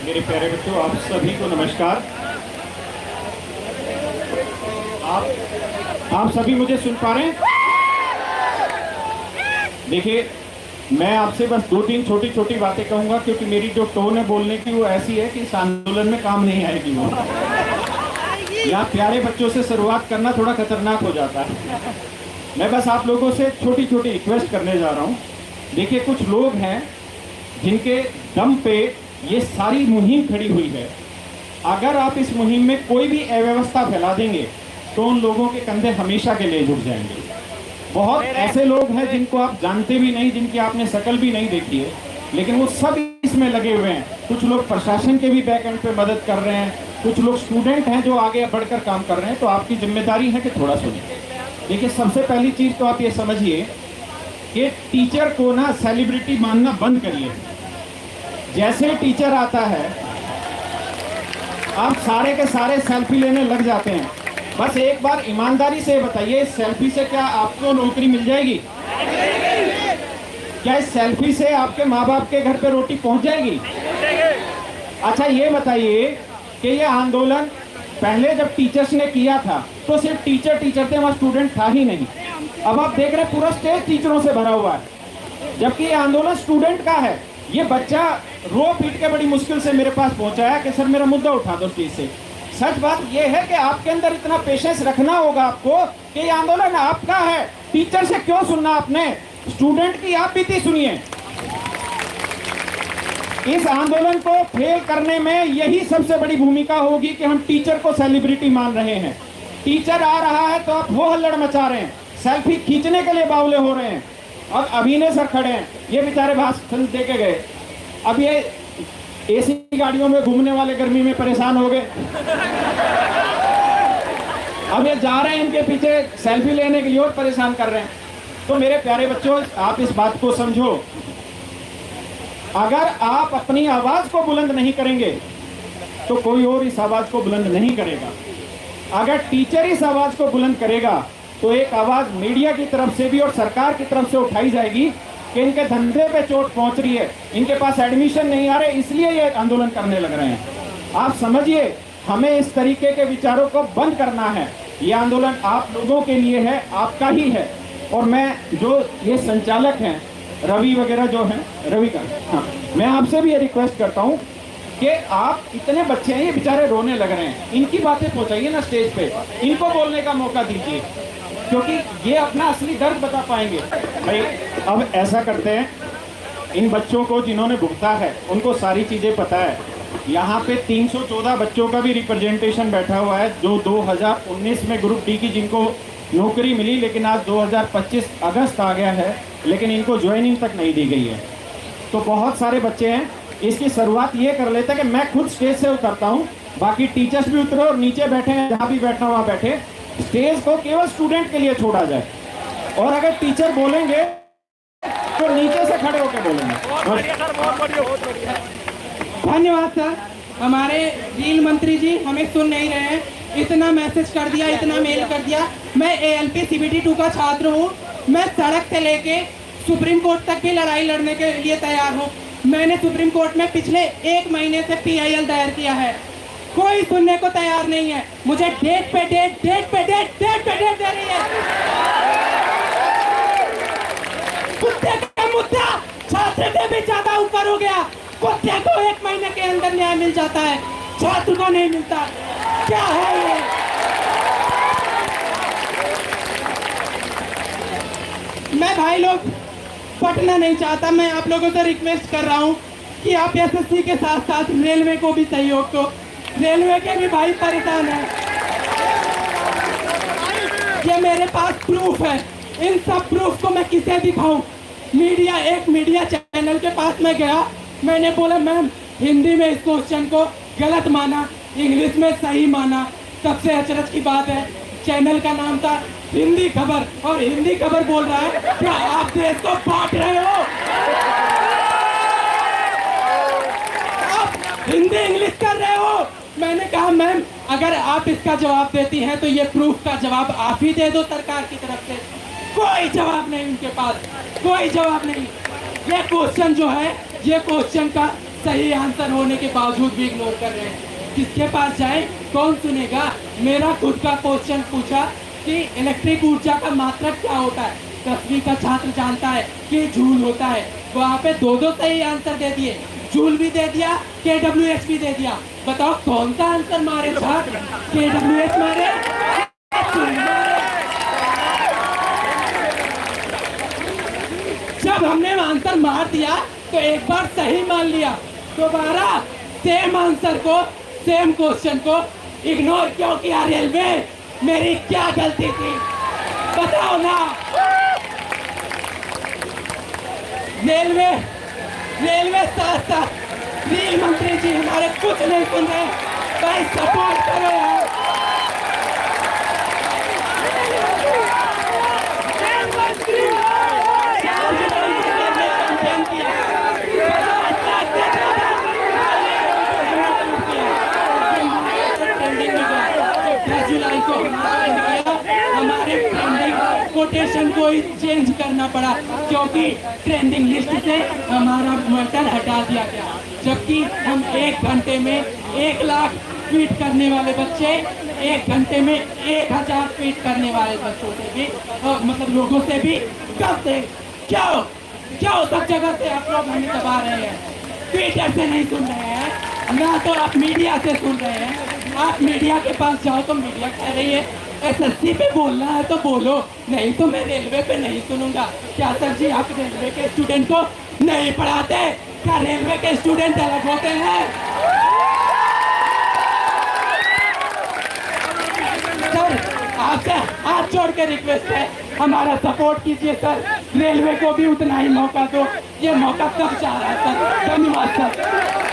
मेरे प्यारे बच्चों, आप सभी को नमस्कार। आप सभी मुझे सुन पा रहे हैं? देखिए, मैं आपसे बस 2-3 छोटी छोटी बातें कहूंगा, क्योंकि मेरी जो टोन है बोलने की वो ऐसी है कि इस आंदोलन में काम नहीं आएगी। वो यहाँ प्यारे बच्चों से शुरुआत करना थोड़ा खतरनाक हो जाता है। मैं बस आप लोगों से छोटी छोटी रिक्वेस्ट करने जा रहा हूँ। देखिए, कुछ लोग हैं जिनके दम पे ये सारी मुहिम खड़ी हुई है। अगर आप इस मुहिम में कोई भी अव्यवस्था फैला देंगे तो उन लोगों के कंधे हमेशा के लिए जुड़ जाएंगे। बहुत ऐसे लोग हैं जिनको आप जानते भी नहीं, जिनकी आपने शक्ल भी नहीं देखी है, लेकिन वो सब इसमें लगे हुए हैं। कुछ लोग प्रशासन के भी बैक एंड पे मदद कर रहे हैं, कुछ लोग स्टूडेंट हैं जो आगे बढ़कर काम कर रहे हैं। तो आपकी जिम्मेदारी है कि थोड़ा सुनिए। देखिए, सबसे पहली चीज तो आप ये समझिए कि टीचर को ना सेलिब्रिटी मानना बंद करिए। जैसे टीचर आता है आप सारे के सारे सेल्फी लेने लग जाते हैं। बस एक बार ईमानदारी से बताइए, इस सेल्फी से क्या आपको नौकरी मिल जाएगी? क्या इस सेल्फी से आपके माँ बाप के घर पे रोटी पहुंच जाएगी? अच्छा, ये बताइए कि ये आंदोलन पहले जब टीचर्स ने किया था तो सिर्फ टीचर थे, वहां स्टूडेंट था ही नहीं। अब आप देख रहे हैं पूरा स्टेज टीचरों से भरा हुआ है, जबकि ये आंदोलन स्टूडेंट का है। ये बच्चा रो पीट के बड़ी मुश्किल से मेरे पास पहुंचा है कि सर मेरा मुद्दा उठा दो स्टेज से। सच बात यह है कि आपके अंदर इतना पेशेंस रखना होगा आपको कि ये आंदोलन आपका है। टीचर से क्यों सुनना आपने, स्टूडेंट की आप बीती सुनिए। इस आंदोलन को फेल करने में यही सबसे बड़ी भूमिका होगी कि हम टीचर को सेलिब्रिटी मान रहे हैं। टीचर आ रहा है तो आप वो हल्लड़ मचा रहे हैं, सेल्फी खींचने के लिए बावले हो रहे हैं। और अभिनय सर खड़े हैं, ये बेचारे भाषण दे के गए, अब ये एसी गाड़ियों में घूमने वाले गर्मी में परेशान हो गए। अब ये जा रहे हैं इनके पीछे सेल्फी लेने के लिए और परेशान कर रहे हैं। तो मेरे प्यारे बच्चों, आप इस बात को समझो, अगर आप अपनी आवाज को बुलंद नहीं करेंगे तो कोई और इस आवाज को बुलंद नहीं करेगा। अगर टीचर इस आवाज को बुलंद करेगा तो एक आवाज मीडिया की तरफ से भी और सरकार की तरफ से उठाई जाएगी कि इनके धंधे पे चोट पहुंच रही है, इनके पास एडमिशन नहीं आ रहे, इसलिए ये आंदोलन करने लग रहे हैं। आप समझिए, हमें इस तरीके के विचारों को बंद करना है। ये आंदोलन आप लोगों के लिए है, आपका ही है। और मैं जो ये संचालक हैं रवि वगैरह जो हैं, रवि का, हाँ, मैं आपसे भी ये रिक्वेस्ट करता हूँ कि आप इतने बच्चे हैं, ये बेचारे रोने लग रहे हैं, इनकी बातें पहुंचाइए ना स्टेज पे, इनको बोलने का मौका दीजिए, क्योंकि ये अपना असली दर्द बता पाएंगे। भाई, अब ऐसा करते हैं, इन बच्चों को जिन्होंने भुगता है उनको सारी चीजें पता है। यहाँ पे 314 बच्चों का भी रिप्रेजेंटेशन बैठा हुआ है जो 2019 में ग्रुप डी की जिनको नौकरी मिली, लेकिन आज 2025 अगस्त आ गया है, लेकिन इनको ज्वाइनिंग तक नहीं दी गई है। तो बहुत सारे बच्चे हैं। इसकी शुरुआत ये कर लेते हैं कि मैं खुद स्टेज से उतरता हूँ, बाकी टीचर्स भी उतरे और नीचे बैठे हैं, जहाँ भी बैठना वहाँ बैठे। स्टेज को केवल स्टूडेंट के लिए छोड़ा जाए, और अगर टीचर बोलेंगे तो नीचे से खड़े होकर बोलेंगे। धन्यवाद सर। हमारे रील मंत्री जी हमें सुन नहीं रहे हैं, इतना मैसेज कर दिया, इतना मेल कर दिया। मैं ALP CBT 2 का छात्र हूँ। मैं सड़क से लेके सुप्रीम कोर्ट तक की लड़ाई लड़ने के लिए तैयार हूँ। मैंने सुप्रीम कोर्ट में पिछले 1 महीने से PIL दायर किया है, कोई सुनने को तैयार नहीं है। मुझे डेट पे डेट दे रही है। कुत्ते का मुद्दा छात्र से भी ज्यादा ऊपर हो गया। कुत्ते को 1 महीने के अंदर न्याय मिल जाता है, छात्र को नहीं मिलता। क्या है ये? मैं भाई लोग पढ़ना नहीं चाहता। मैं आप लोगों से रिक्वेस्ट कर रहा हूँ कि आप SSC के साथ साथ रेलवे को भी सहयोग दो। रेलवे के भी भाई परेशान हैं। ये मेरे पास प्रूफ है, इन सब प्रूफ को मैं किसे दिखाऊं? एक मीडिया चैनल के पास मैं गया, मैंने बोला मैम हिंदी में इस क्वेश्चन को गलत माना, इंग्लिश में सही माना। सबसे अचरज की बात है, चैनल का नाम था हिंदी खबर, और हिंदी खबर बोल रहा है क्या आप देश को बांट रहे हो? आप हिंदी इंग्लिश कर रहे हो। मैंने कहा मैम अगर आप इसका जवाब देती हैं तो ये प्रूफ का जवाब आप ही दे दो सरकार की तरफ से। कोई जवाब नहीं उनके पास, कोई जवाब नहीं। ये क्वेश्चन जो है, ये क्वेश्चन का सही आंसर होने के बावजूद भी इग्नोर कर रहे हैं। किसके पास जाए, कौन सुनेगा। मेरा खुद का क्वेश्चन पूछा कि इलेक्ट्रिक ऊर्जा का मात्रक क्या होता है, 10वीं का छात्र जानता है कि जूल होता है। वहाँ पे दो सही आंसर दे दिए, जूल भी दे दिया, KWH भी दे दिया। बताओ कौन सा आंसर मारे छात्र, KWH मारे, जूल मारे? जब हमने आंसर मार दिया तो एक बार सही मान लिया, दोबारा सेम आंसर को, सेम क्वेश्चन को इग्नोर क्यों किया रेलवे? मेरी क्या गलती थी बताओ ना। रेलवे साथ साथ रेल मंत्री जी हमारे कुछ नहीं सुन रहे, भाई सपोर्ट करो यार। जुलाई को हमारे ट्रेंडिंग कोटेशन को ही चेंज करना पड़ा क्योंकि ट्रेंडिंग लिस्ट से हमारा मैटर हटा दिया गया। जबकि हम 1 घंटे में 1 लाख ट्वीट करने वाले बच्चे 1 घंटे में 1000 ट्वीट करने वाले बच्चों से भी मतलब लोगों से भी कब से क्या सब जगह से आप लोग हमें दबा रहे हैं। ट्विटर से नहीं सुन रहे हैं ना, तो आप मीडिया से सुन रहे हैं। आप मीडिया के पास जाओ तो मीडिया कह रही है SSC पे बोलना है तो बोलो, नहीं तो मैं रेलवे पे नहीं सुनूंगा। क्या सर जी आप रेलवे के स्टूडेंट को नहीं पढ़ाते? क्या रेलवे के स्टूडेंट अलग होते हैं? सर आपसे हाथ जोड़ के रिक्वेस्ट है, हमारा सपोर्ट कीजिए सर, रेलवे को भी उतना ही मौका दो। ये मौका कब चाह रहा है सर? धन्यवाद सर।